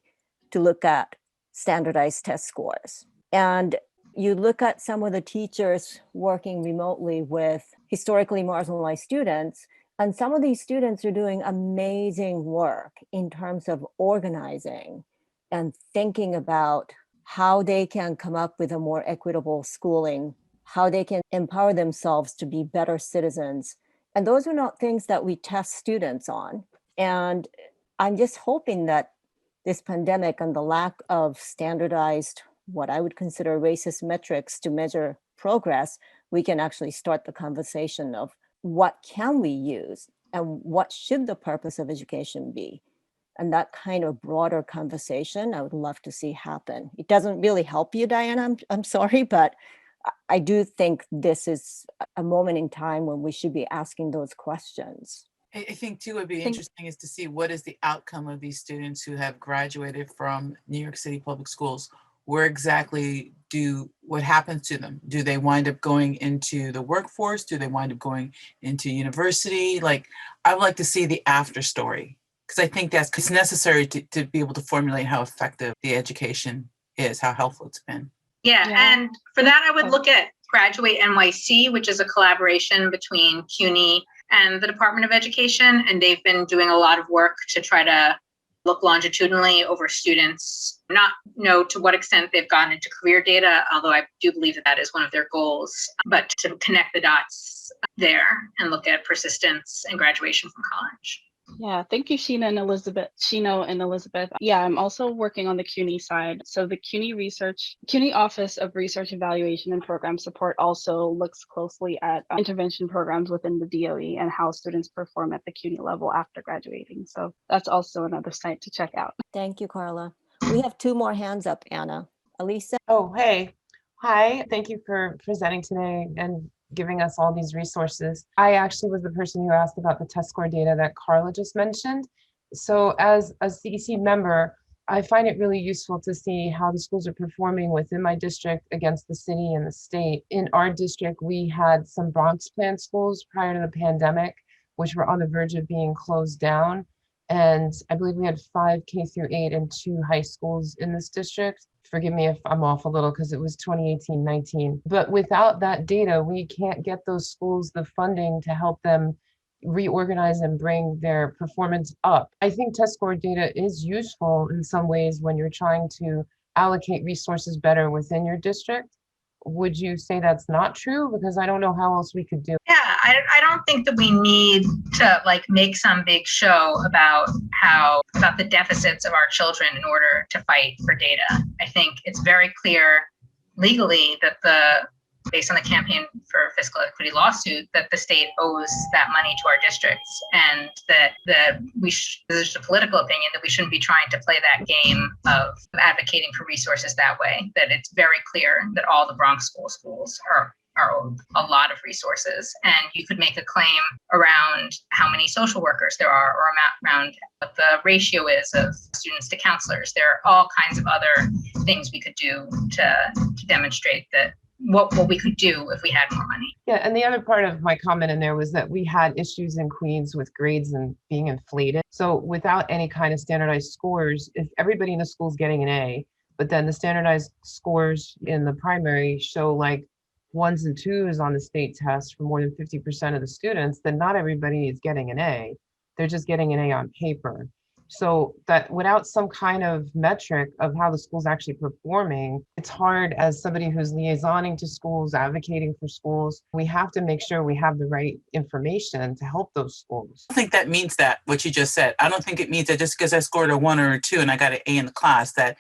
to look at standardized test scores. And you look at some of the teachers working remotely with historically marginalized students, and some of these students are doing amazing work in terms of organizing and thinking about how they can come up with a more equitable schooling, how they can empower themselves to be better citizens. And those are not things that we test students on. And I'm just hoping that this pandemic and the lack of standardized, what I would consider racist metrics to measure progress, we can actually start the conversation of what can we use and what should the purpose of education be? And that kind of broader conversation, I would love to see happen. It doesn't really help you, Diana, I'm sorry, but I do think this is a moment in time when we should be asking those questions. I think too, would be interesting is to see what is the outcome of these students who have graduated from New York City public schools. Where exactly what happens to them? Do they wind up going into the workforce? Do they wind up going into university? I would like to see the after story, because I think it's necessary to be able to formulate how effective the education is, how helpful it's been. Yeah, and for that, I would look at Graduate NYC, which is a collaboration between CUNY and the Department of Education. And they've been doing a lot of work to try to look longitudinally over students, not know to what extent they've gotten into career data, although I do believe that is one of their goals, but to connect the dots there and look at persistence and graduation from college. Yeah, thank you, Sheena and Elizabeth. Yeah, I'm also working on the CUNY side. So the CUNY Office of Research Evaluation and Program Support also looks closely at intervention programs within the DOE and how students perform at the CUNY level after graduating. So that's also another site to check out. Thank you, Carla. We have two more hands up, Anna. Elisa? Oh, hey. Hi, thank you for presenting today and giving us all these resources. I actually was the person who asked about the test score data that Carla just mentioned. So as a CEC member, I find it really useful to see how the schools are performing within my district against the city and the state. In our district, we had some Bronx Plan schools prior to the pandemic, which were on the verge of being closed down. And I believe we had 5 K-8 and 2 high schools in this district. Forgive me if I'm off a little because it was 2018-19. But without that data, we can't get those schools the funding to help them reorganize and bring their performance up. I think test score data is useful in some ways when you're trying to allocate resources better within your district. Would you say that's not true? Because I don't know how else we could do it. Yeah, I don't think that we need to make some big show about the deficits of our children in order to fight for data. I think it's very clear legally that based on the Campaign for Fiscal Equity lawsuit, that the state owes that money to our districts, and that there's a political opinion that we shouldn't be trying to play that game of advocating for resources that way. That it's very clear that all the Bronx schools are owed a lot of resources, and you could make a claim around how many social workers there are, or around what the ratio is of students to counselors. There are all kinds of other things we could do to demonstrate that what we could do if we had more money. Yeah, and the other part of my comment in there was that we had issues in Queens with grades and being inflated. So without any kind of standardized scores, if everybody in the school is getting an A, but then the standardized scores in the primary show 1s and 2s on the state test for more than 50% of the students, then not everybody is getting an A. They're just getting an A on paper. So that without some kind of metric of how the school's actually performing, it's hard as somebody who's liaisoning to schools, advocating for schools. We have to make sure we have the right information to help those schools. I don't think that means that, what you just said. I don't think it means that just because I scored a 1 or a 2 and I got an A in the class, that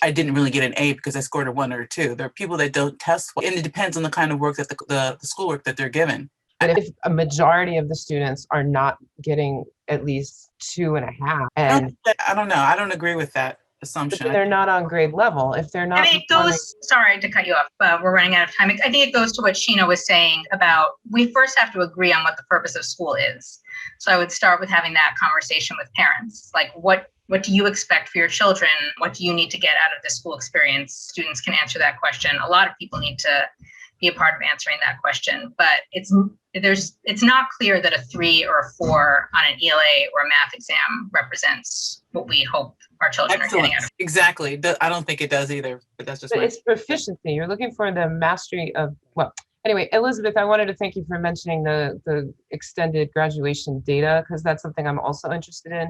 I didn't really get an A because I scored a 1 or a 2. There are people that don't test well, and it depends on the kind of work that the schoolwork that they're given. And if a majority of the students are not getting at least 2.5, and I don't know. I don't agree with that assumption. they're not on grade level. If they're not, I think it goes, sorry to cut you off, but we're running out of time. I think it goes to what Sheena was saying about, we first have to agree on what the purpose of school is. So I would start with having that conversation with parents. Like, what do you expect for your children? What do you need to get out of the school experience? Students can answer that question. A lot of people need to be a part of answering that question, but it's not clear that a 3 or a 4 on an ELA or a math exam represents what we hope our children are getting out of it. Exactly. I don't think it does either, but that's just it's proficiency. You're looking for the mastery of, well, anyway, Elizabeth, I wanted to thank you for mentioning the extended graduation data, because that's something I'm also interested in.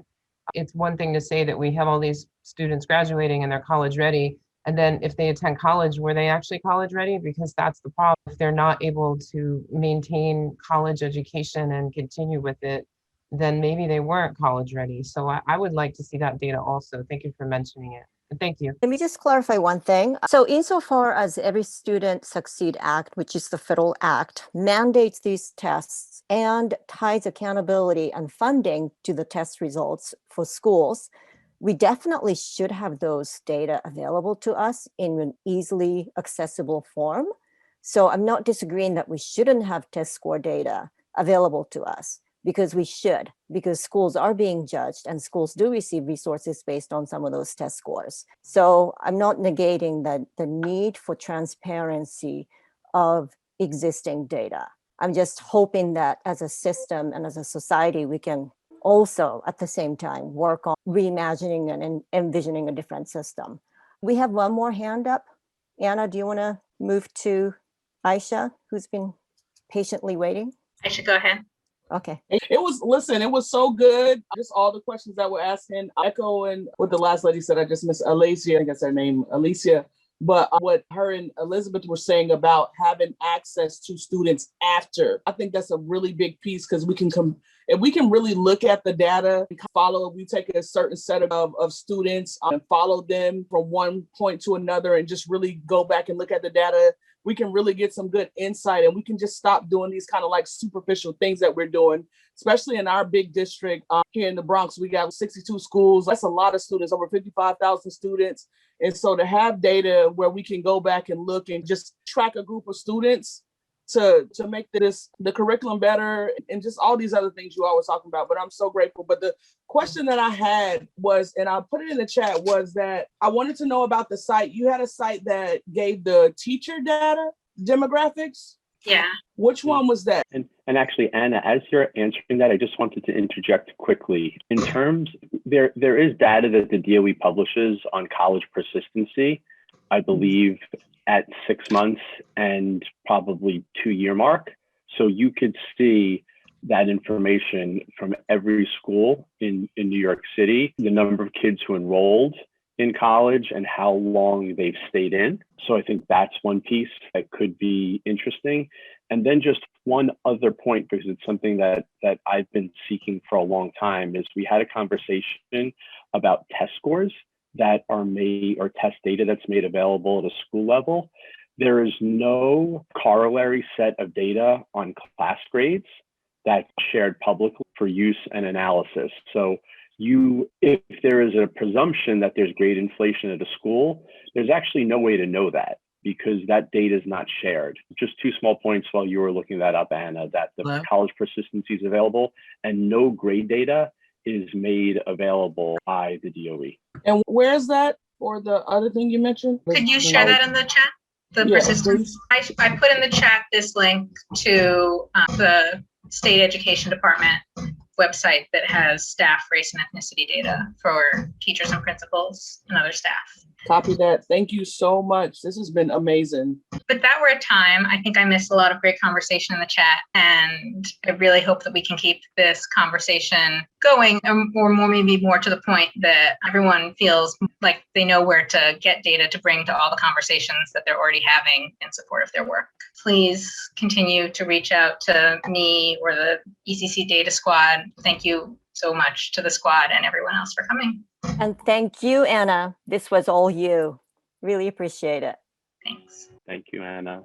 It's one thing to say that we have all these students graduating and they're college ready, and then if they attend college, were they actually college ready? Because that's the problem. If they're not able to maintain college education and continue with it, then maybe they weren't college ready. So I would like to see that data also. Thank you for mentioning it. And thank you. Let me just clarify one thing. So insofar as Every Student Succeed Act, which is the federal act, mandates these tests and ties accountability and funding to the test results for schools, we definitely should have those data available to us in an easily accessible form. So I'm not disagreeing that we shouldn't have test score data available to us, because we should, because schools are being judged and schools do receive resources based on some of those test scores. So I'm not negating the need for transparency of existing data. I'm just hoping that as a system and as a society, we can also at the same time work on reimagining and envisioning a different system. We have one more hand up. Anna, do you want to move to Aisha, who's been patiently waiting? Aisha, go ahead. Okay. It was so good. Just all the questions that were asked, and echoing what the last lady said. I just missed Alicia. I think that's her name, Alicia. But what her and Elizabeth were saying about having access to students after, I think that's a really big piece, because we can if we can really look at the data and follow, we take a certain set of students and follow them from one point to another and just really go back and look at the data, we can really get some good insight, and we can just stop doing these kind of like superficial things that we're doing, especially in our big district here in the Bronx. We got 62 schools. That's a lot of students, over 55,000 students. And so to have data where we can go back and look and just track a group of students to make the curriculum better, and just all these other things you always talking about. But I'm so grateful. But the question that I had was, and I'll put it in the chat, was that I wanted to know about the site. You had a site that gave the teacher data demographics. Yeah. Which one was that? And actually, Anna, as you're answering that, I just wanted to interject quickly. In terms, there is data that the DOE publishes on college persistency, I believe, at 6 months and probably 2-year mark. So you could see that information from every school in New York City, the number of kids who enrolled in college and how long they've stayed in. So I think that's one piece that could be interesting. And then just one other point, because it's something that I've been seeking for a long time, is we had a conversation about test scores that are made, or test data that's made available at a school level. There is no corollary set of data on class grades that's shared publicly for use and analysis. So if there is a presumption that there's grade inflation at a school, there's actually no way to know that, because that data is not shared. Just 2 small points while you were looking that up, Anna, that the college persistency is available and no grade data is made available by the DOE. And where is that for the other thing you mentioned? Could you share that in the chat? The persistence. I put in the chat this link to the State Education Department website that has staff race and ethnicity data for teachers and principals and other staff. Copy that. Thank you so much. This has been amazing. With that, we're at time. I think I missed a lot of great conversation in the chat, and I really hope that we can keep this conversation going, or maybe more to the point that everyone feels like they know where to get data to bring to all the conversations that they're already having in support of their work. Please continue to reach out to me or the ECC Data Squad. Thank you so much to the squad and everyone else for coming. And thank you, Anna. This was all you. Really appreciate it. Thanks. Thank you, Anna.